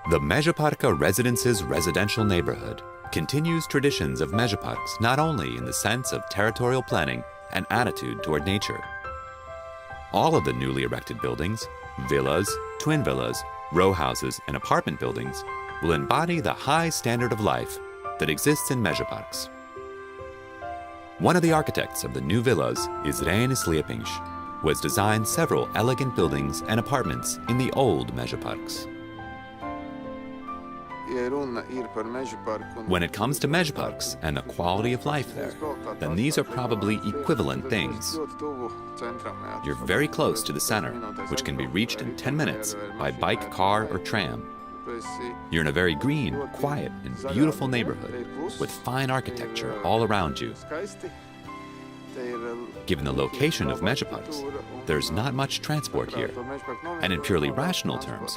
The Mezapark Residencess residential neighborhood continues traditions of Mezaparks not only in the sense of territorial planning and attitude toward nature. All of the newly erected buildings, villas, twin villas, row houses, and apartment buildings will embody the high standard of life that exists in Mezaparks. One of the architects of the new villas is IN LATVIA, who has designed several elegant buildings and apartments in the old Mezaparks. When it comes to Mezaparks and the quality of life there, then these are probably equivalent things. You're very close to the center, which can be reached in 10 minutes by bike, car, or tram. You're in a very green, quiet, and beautiful neighborhood with fine architecture all around you. Given the location of Mezaparks, there's not much transport here. And in purely rational terms,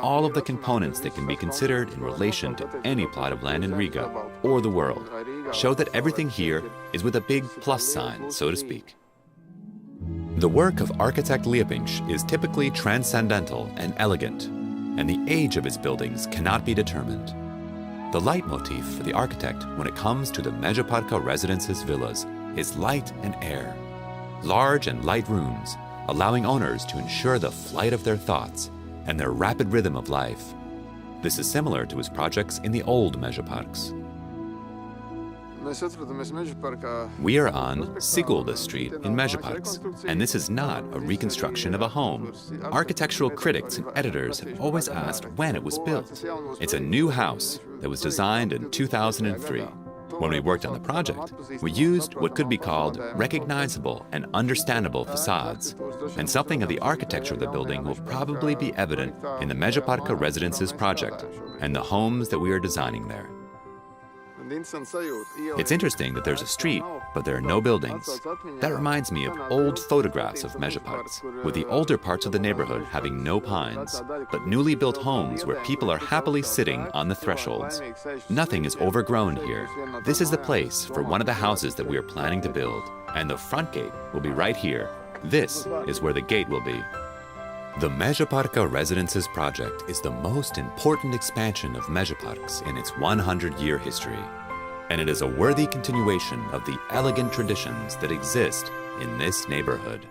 all of the components that can be considered in relation to any plot of land in Riga or the world show that everything here is with a big plus sign, so to speak. The work of architect Liepiņš is typically transcendental and elegant, and the age of his buildings cannot be determined. The leitmotif for the architect when it comes to the Mezapark Residencess villas is light and air. Large and light rooms, allowing owners to ensure the flight of their thoughts and their rapid rhythm of life. This is similar to his projects in the old Mezaparks. We are on Sigulda Street in Mezaparks, and this is not a reconstruction of a home. Architectural critics and editors have always asked when it was built. It's a new house that was designed in 2003. When we worked on the project, we used what could be called recognizable and understandable facades, and something of the architecture of the building will probably be evident in the Mezapark Residencess project and the homes that we are designing there. It's interesting that there's a street, but there are no buildings. That reminds me of old photographs of Mezaparks, with the older parts of the neighborhood having no pines, but newly built homes where people are happily sitting on the thresholds. Nothing is overgrown here. This is the place for one of the houses that we are planning to build, and the front gate will be right here. This is where the gate will be. The Mezapark Residencess project is the most important expansion of Mezaparks in its 100-year history, and it is a worthy continuation of the elegant traditions that exist in this neighborhood.